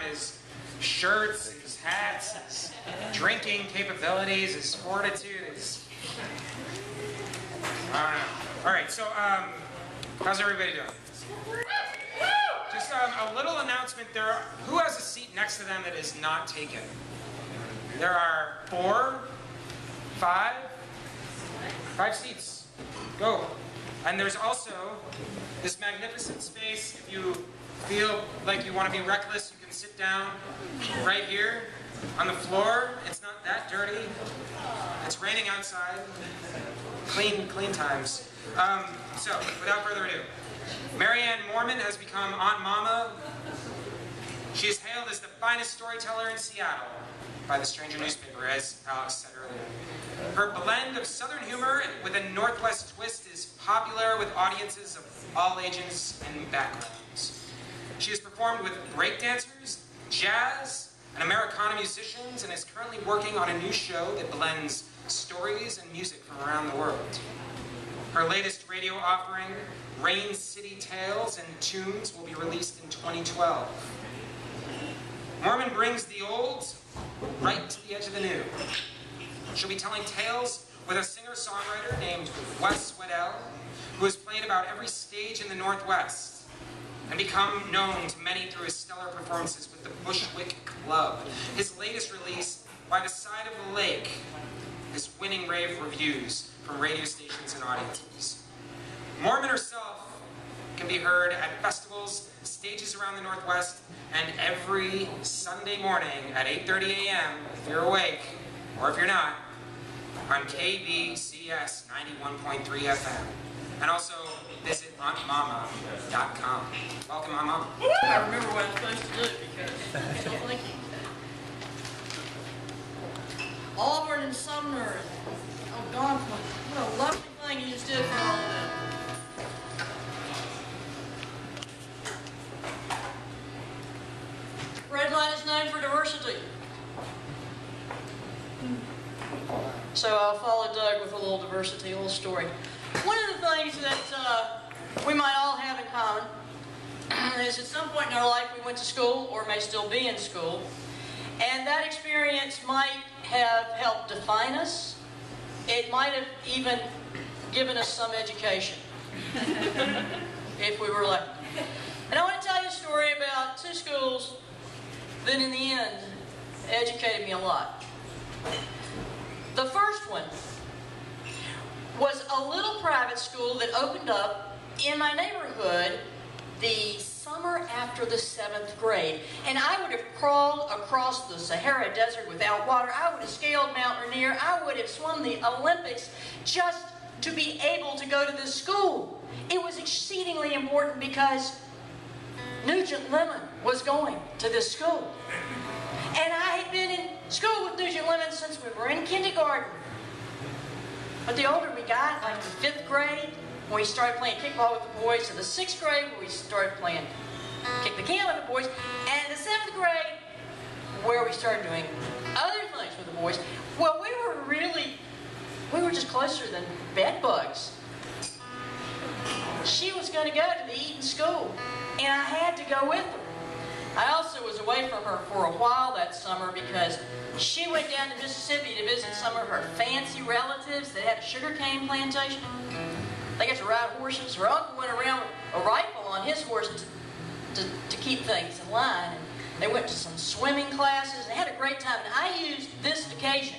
his shirts, his hats, his drinking capabilities, his fortitude, his... I don't know. All right, so how's everybody doing? Just a little announcement there. Who has a seat next to them that is not taken? There are 5 seats. Go. And there's also this magnificent space. If you feel like you want to be reckless, you can sit down right here on the floor. It's not that dirty. It's raining outside. Clean times. So, without further ado, Marianne Moorman has become Aunt Mama. She is hailed as the finest storyteller in Seattle by the Stranger newspaper, as Alex said earlier. Her blend of Southern humor with a Northwest twist is popular with audiences of all ages and backgrounds. She has performed with breakdancers, jazz, and Americana musicians, and is currently working on a new show that blends stories and music from around the world. Her latest radio offering, Rain City Tales and Tunes, will be released in 2012. Moorman brings the old right to the edge of the new. She'll be telling tales with a singer-songwriter named Wes Weddell, who has played about every stage in the Northwest and become known to many through his stellar performances with the Bushwick Club. His latest release, By the Side of the Lake, is winning rave reviews from radio stations and audiences. Moorman herself can be heard at festivals, stages around the Northwest, and every Sunday morning at 8:30 a.m., if you're awake, or if you're not, on KBCS 91.3 FM. And also visit auntmama.com. Welcome, Aunt Mama. I remember what I'm supposed to do because I don't like it. Auburn and Sumner. Oh God, what a lovely thing you just did for all of them. Breadline is known for diversity. So I'll follow Doug with a little diversity, a little story. One of the things that we might all have in common is at some point in our life we went to school or may still be in school, and that experience might have helped define us. It might have even given us some education, if we were lucky. And I want to tell you a story about 2 schools that in the end educated me a lot. The first one was a little private school that opened up in my neighborhood the summer after the 7th grade. And I would have crawled across the Sahara Desert without water. I would have scaled Mount Rainier. I would have swum the Olympics just to be able to go to this school. It was exceedingly important because Nugent Lemon was going to this school. And I had been in school with Nugent Lemon since we were in kindergarten. But the older we got, like the 5th grade, when we started playing kickball with the boys, to the 6th grade, when we started playing kick the can with the boys, and the 7th grade, where we started doing other things with the boys, well, we were just closer than bed bugs. She was going to go to the Eaton school, and I had to go with her. I also was away from her for a while that summer because she went down to Mississippi to visit some of her fancy relatives that had a sugarcane plantation. They got to ride horses. Her uncle went around with a rifle on his horse to keep things in line. And they went to some swimming classes and had a great time. And I used this occasion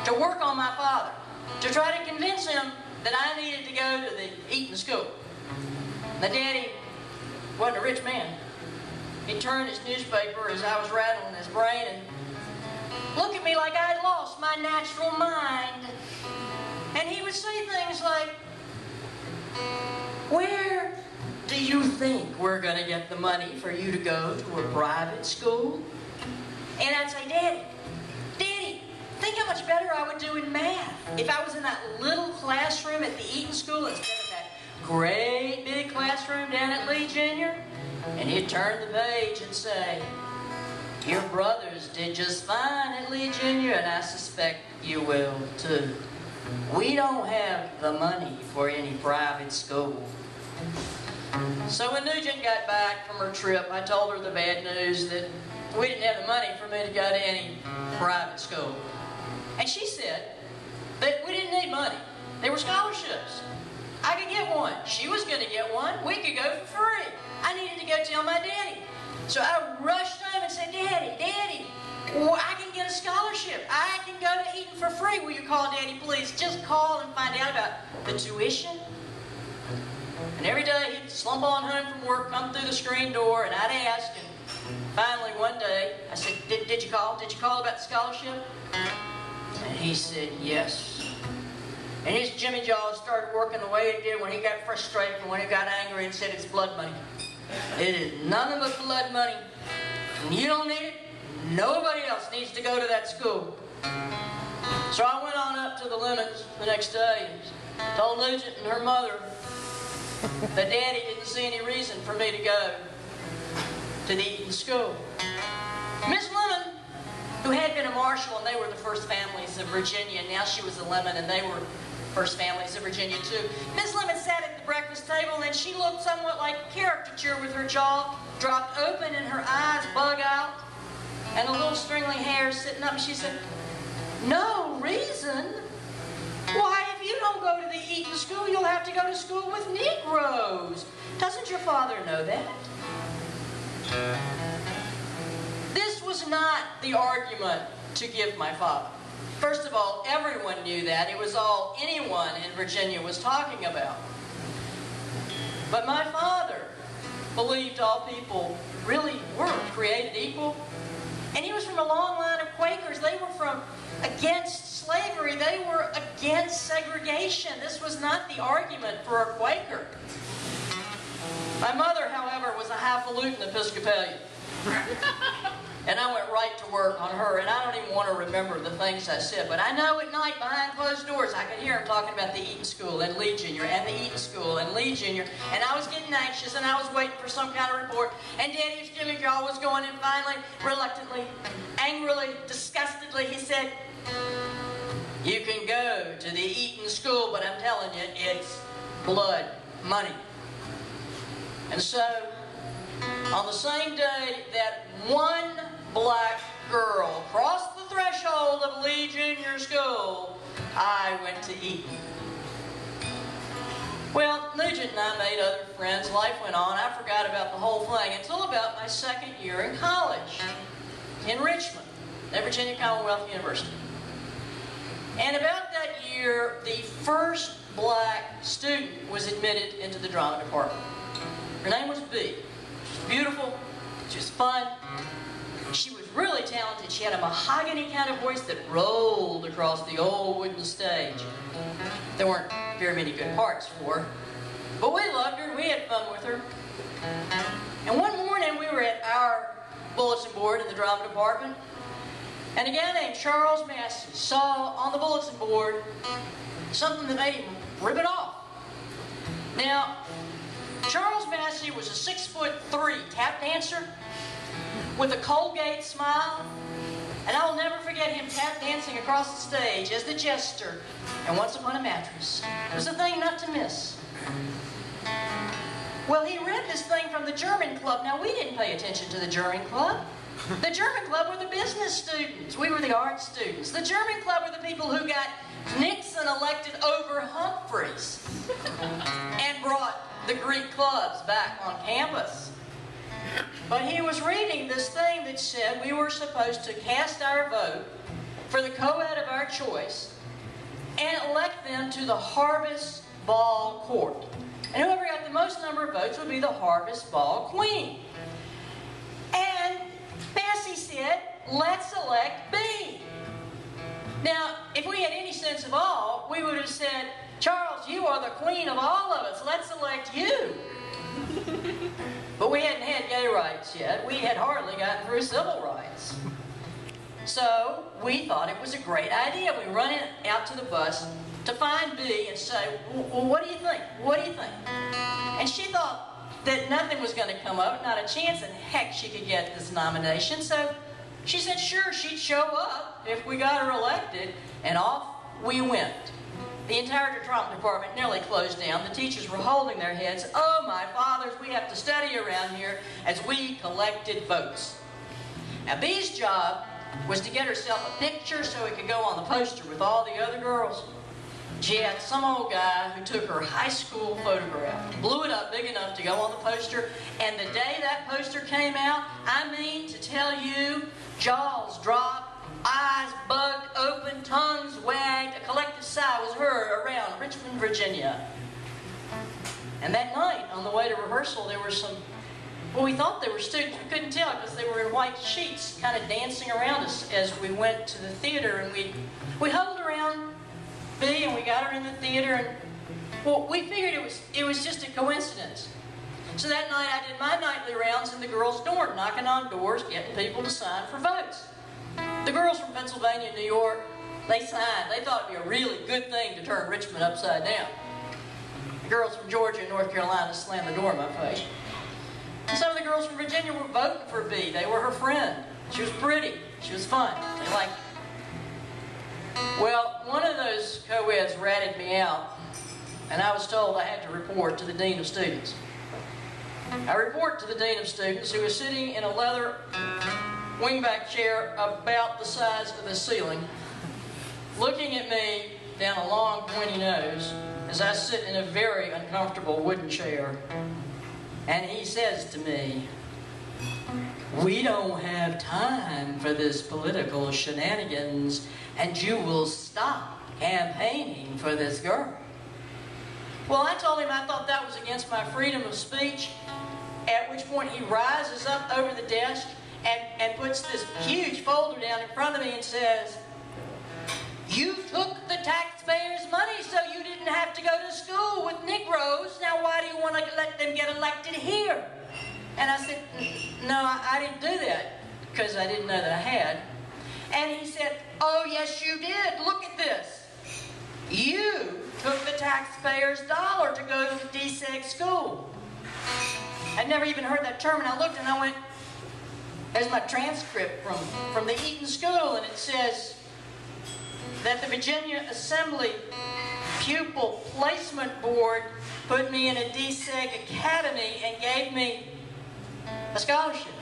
to work on my father, to try to convince him that I needed to go to the Eaton school. My daddy wasn't a rich man. He turned his newspaper as I was rattling his brain and looked at me like I had lost my natural mind. And he would say things like, "Where do you think we're going to get the money for you to go to a private school?" And I'd say, Daddy, think how much better I would do in math if I was in that little classroom at the Eaton school instead of that great big classroom down at Lee Jr. And he'd turn the page and say, "Your brothers did just fine at Lee Jr. and I suspect you will too. We don't have the money for any private school." So when Nugent got back from her trip, I told her the bad news that we didn't have the money for me to go to any private school. And she said that we didn't need money. There were scholarships. I could get one. She was going to get one. We could go for free. I needed to go tell my daddy. So I rushed home and said, Daddy, well, I can get a scholarship. I can go to Eton for free. Will you call Daddy, please? Just call and find out about the tuition. And every day he'd slump on home from work, come through the screen door, and I'd ask. And finally one day, I said, Did you call? Did you call about the scholarship? And he said, yes. And his Jimmy Jaws started working the way it did when he got frustrated and when he got angry and said it's blood money. It is nothing but blood money. And you don't need it. Nobody else needs to go to that school. So I went on up to the Lemons the next day and told Nugent and her mother that Daddy didn't see any reason for me to go to the Eton school. Miss Lemon, who had been a Marshall, and they were the first families of Virginia, and now she was a Lemon, and they were first families of Virginia too. Miss Lemon sat at the breakfast table, and she looked somewhat like a caricature with her jaw dropped open and her eyes bug out, and the little stringly hair sitting up, and she said, "No reason? Why, if you don't go to the Eton school, you'll have to go to school with Negroes. Doesn't your father know that?" This was not the argument to give my father. First of all, everyone knew that. It was all anyone in Virginia was talking about. But my father believed all people really were created equal. And he was from a long line of Quakers. They were from against slavery. They were against segregation. This was not the argument for a Quaker. My mother, however, was a highfalutin Episcopalian. And I went right to work on her, and I don't even want to remember the things I said, but I know at night behind closed doors I could hear him talking about the Eton School and Lee Jr. and the Eton School and Lee Jr. And I was getting anxious, and I was waiting for some kind of report, and Daddy's Jimmy Jaw was going, and finally, reluctantly, angrily, disgustedly, he said, "You can go to the Eton School, but I'm telling you, it's blood money." And so, on the same day that one black girl crossed the threshold of Lee Junior School, I went to Eton. Well, Nugent and I made other friends. Life went on. I forgot about the whole thing until about my second year in college in Richmond at Virginia Commonwealth University. And about that year, the first black student was admitted into the drama department. Her name was Bee. She was beautiful. She was fun. She was really talented. She had a mahogany kind of voice that rolled across the old wooden stage. There weren't very many good parts for her, but we loved her and we had fun with her. And one morning we were at our bulletin board in the drama department, and a guy named Charles Massey saw on the bulletin board something that made him rip it off. Now, Charles Massey was a 6'3" tap dancer with a Colgate smile, and I will never forget him tap dancing across the stage as the jester and Once Upon a Mattress. It was a thing not to miss. Well, he read this thing from the German club. Now, we didn't pay attention to the German club. The German club were the business students. We were the art students. The German club were the people who got Nixon elected over Humphreys and brought the Greek clubs back on campus. But he was reading this thing that said we were supposed to cast our vote for the co-ed of our choice and elect them to the Harvest Ball Court. And whoever got the most number of votes would be the Harvest Ball Queen. And Massey said, "Let's elect B." Now, if we had any sense of awe, we would have said, "Charles, you are the queen of all of us. Let's elect you." But we hadn't had gay rights yet. We had hardly gotten through civil rights. So we thought it was a great idea. We run out to the bus to find B and say, "Well, what do you think? What do you think?" And she thought that nothing was going to come up, not a chance in heck she could get this nomination. So she said sure, she'd show up if we got her elected, and off we went. The entire drama department nearly closed down. The teachers were holding their heads. "Oh, my fathers, we have to study around here," as we collected votes. Now, Bee's job was to get herself a picture so it could go on the poster with all the other girls. She had some old guy who took her high school photograph, blew it up big enough to go on the poster, and the day that poster came out, I mean to tell you, jaws dropped, eyes bugged open, tongues wagged, a collective sigh was heard around Richmond, Virginia. And that night, on the way to rehearsal, there were some, well, we thought they were students. We couldn't tell because they were in white sheets kind of dancing around us as we went to the theater. And we huddled around Bee and we got her in the theater. And, well, we figured it was just a coincidence. So that night I did my nightly rounds in the girls' dorm, knocking on doors, getting people to sign for votes. The girls from Pennsylvania and New York, they signed. They thought it'd be a really good thing to turn Richmond upside down. The girls from Georgia and North Carolina slammed the door in my face. And some of the girls from Virginia were voting for Bee. They were her friend. She was pretty. She was fun. They liked her. Well, one of those co-eds ratted me out, and I was told I had to report to the Dean of Students. I report to the Dean of Students, who was sitting in a leather wingback chair about the size of the ceiling, looking at me down a long, pointy nose as I sit in a very uncomfortable wooden chair. And he says to me, "We don't have time for this political shenanigans, and you will stop campaigning for this girl." Well, I told him I thought that was against my freedom of speech, at which point he rises up over the desk and puts this huge folder down in front of me and says, "You took the taxpayers' money so you didn't have to go to school with Negroes. Now why do you want to let them get elected here?" And I said, "No, I didn't do that," because I didn't know that I had. And he said, "Oh, yes, you did. Look at this. You took the taxpayers' dollar to go to DSEG school." I'd never even heard that term, and I looked and I went, there's my transcript from the Eaton School, and it says that the Virginia Assembly Pupil Placement Board put me in a DSEG academy and gave me a scholarship.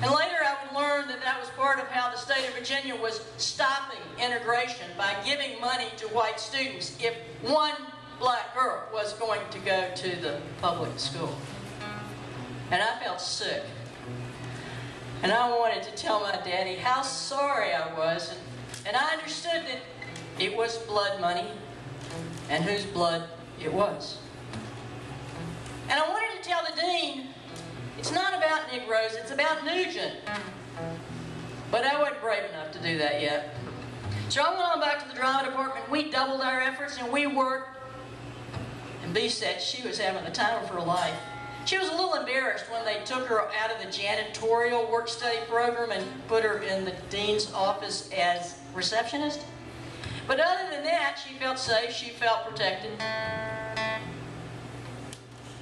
And later I would learn that that was part of how the state of Virginia was stopping integration by giving money to white students if one black girl was going to go to the public school. And I felt sick. And I wanted to tell my daddy how sorry I was. And I understood that it was blood money and whose blood it was. And I wanted to tell the dean, it's not about Negroes, it's about Nugent. But I wasn't brave enough to do that yet. So I went on back to the drama department. We doubled our efforts and we worked. And Bee said she was having the time of her life. She was a little embarrassed when they took her out of the janitorial work-study program and put her in the dean's office as receptionist. But other than that, she felt safe, she felt protected.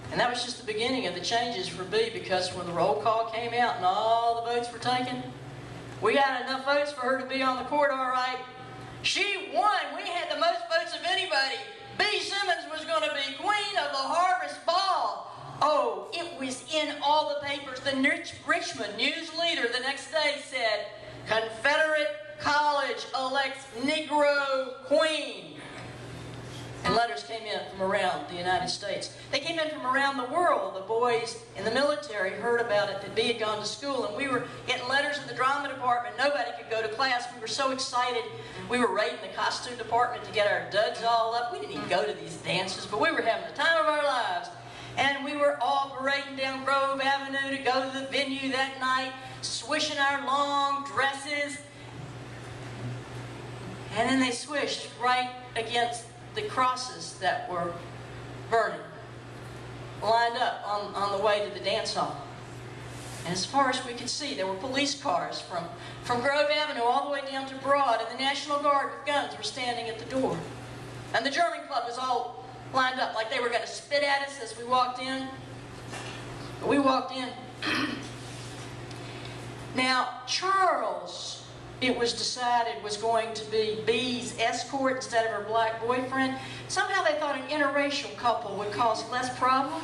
And that was just the beginning of the changes for Bee, because when the roll call came out and all the votes were taken, we had enough votes for her to be on the court, all right. She won. We had the most votes of anybody. Bee Simmons was going to be queen of the Harvest Ball. Oh, it was in all the papers. The Richmond News Leader the next day said, "Confederate College elects Negro Queen." And letters came in from around the United States. They came in from around the world. The boys in the military heard about it, that Bee had gone to school, and we were getting letters in the drama department. Nobody could go to class. We were so excited. We were raiding the costume department to get our duds all up. We didn't even go to these dances, but we were having the time of our lives. And we were all parading down Grove Avenue to go to the venue that night, swishing our long dresses. And then they swished right against the crosses that were burning, lined up on the way to the dance hall. And as far as we could see, there were police cars from Grove Avenue all the way down to Broad, and the National Guard with guns were standing at the door. And the German Club was all lined up like they were going to spit at us as we walked in. But we walked in. Now, Charles, it was decided, was going to be Bee's escort instead of her black boyfriend. Somehow they thought an interracial couple would cause less problem.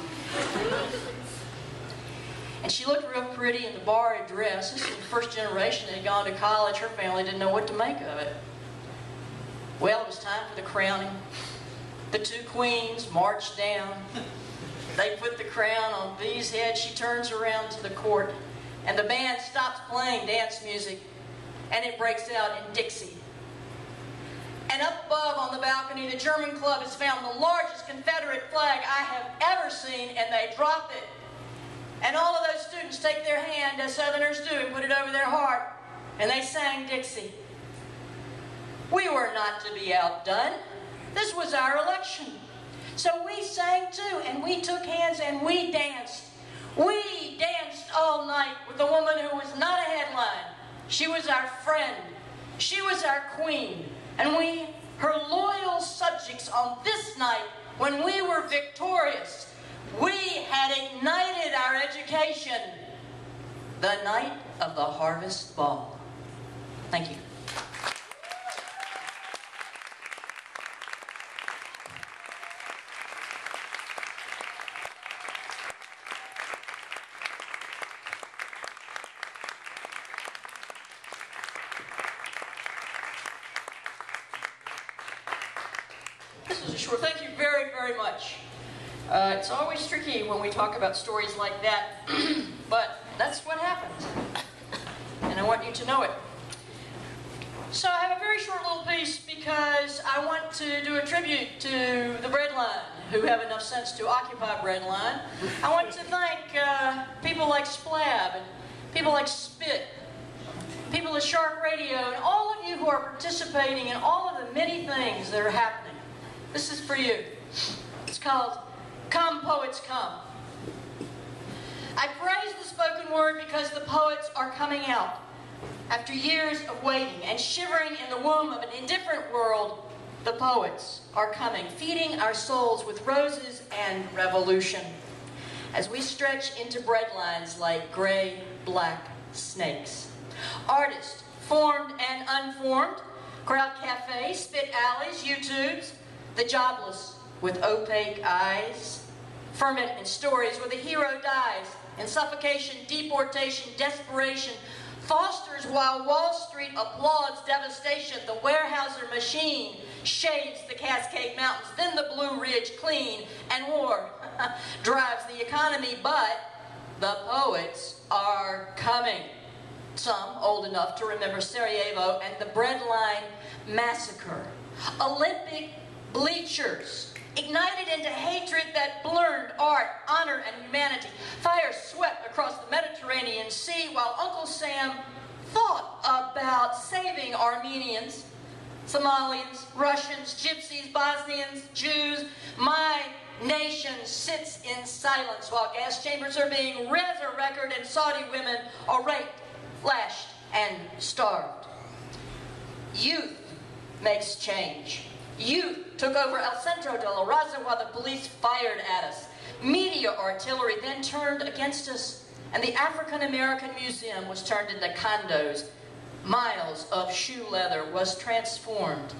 And she looked real pretty in the borrowed dress. This was the first generation that had gone to college. Her family didn't know what to make of it. Well, it was time for the crowning. The two queens marched down. They put the crown on Vi's head. She turns around to the court, and the band stops playing dance music, and it breaks out in Dixie. And up above on the balcony, the German club has found the largest Confederate flag I have ever seen, and they drop it. And all of those students take their hand, as Southerners do, and put it over their heart, and they sang Dixie. We were not to be outdone. This was our election. So we sang too, and we took hands, and we danced. We danced all night with a woman who was not a headline. She was our friend. She was our queen. And we, her loyal subjects, on this night, when we were victorious, we had ignited our education. The night of the Harvest Ball. Thank you. Sure, thank you very, very much. It's always tricky when we talk about stories like that, but that's what happens, and I want you to know it. So I have a very short little piece because I want to do a tribute to the Breadline, who have enough sense to occupy Breadline. I want to thank people like Splab, and people like Spit, people at Shark Radio, and all of you who are participating in all of the many things that are happening. This is for you. It's called Come Poets Come. I praise the spoken word because the poets are coming out. After years of waiting and shivering in the womb of an indifferent world, the poets are coming, feeding our souls with roses and revolution. As we stretch into breadlines like gray, black snakes. Artists, formed and unformed, crowd cafes, spit alleys, YouTubes, the jobless with opaque eyes, ferment in stories where the hero dies in suffocation, deportation, desperation, fosters while Wall Street applauds devastation. The Weyerhaeuser machine shades the Cascade Mountains, then the Blue Ridge clean, and war drives the economy, but the poets are coming. Some old enough to remember Sarajevo and the Breadline massacre. Olympic bleachers, ignited into hatred that blurred art, honor, and humanity. Fire swept across the Mediterranean Sea while Uncle Sam thought about saving Armenians, Somalians, Russians, Gypsies, Bosnians, Jews. My nation sits in silence while gas chambers are being resurrected and Saudi women are raped, flashed, and starved. Youth makes change. Youth took over El Centro de la Raza while the police fired at us. Media artillery then turned against us, and the African American Museum was turned into condos. Miles of shoe leather was transformed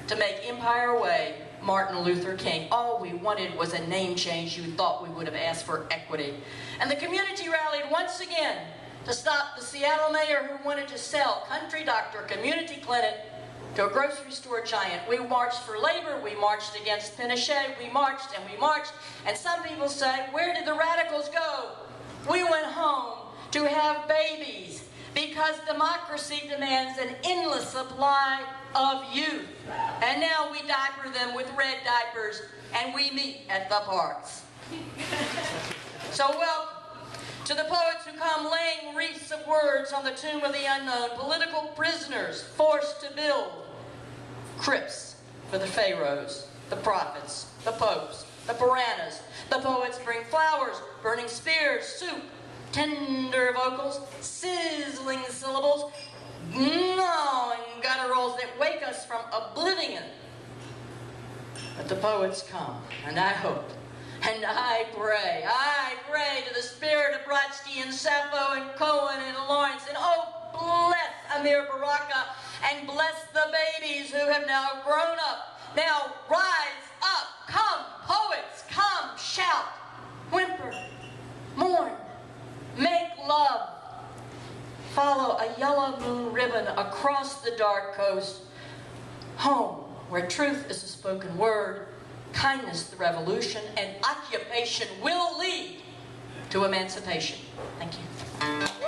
to make Empire Way Martin Luther King. All we wanted was a name change. You thought we would have asked for equity. And the community rallied once again to stop the Seattle mayor who wanted to sell Country Doctor Community Clinic to a grocery store giant. We marched for labor, we marched against Pinochet, we marched, and some people say, where did the radicals go? We went home to have babies because democracy demands an endless supply of youth. And now we diaper them with red diapers and we meet at the parks. So welcome to the poets who come laying wreaths of words on the tomb of the unknown, political prisoners forced to build crypts for the pharaohs, the prophets, the popes, the piranhas. The poets bring flowers, burning spears, soup, tender vocals, sizzling syllables, gnawing gutturals that wake us from oblivion. But the poets come, and I hope, and I pray to the spirit of Brodsky and Sappho and Cohen and Lawrence, and oh, bless Amir Baraka, and bless the babies who have now grown up. Now rise up, come, poets, come, shout, whimper, mourn, make a yellow moon ribbon across the dark coast. Home, where truth is a spoken word, kindness the revolution, and occupation will lead to emancipation. Thank you.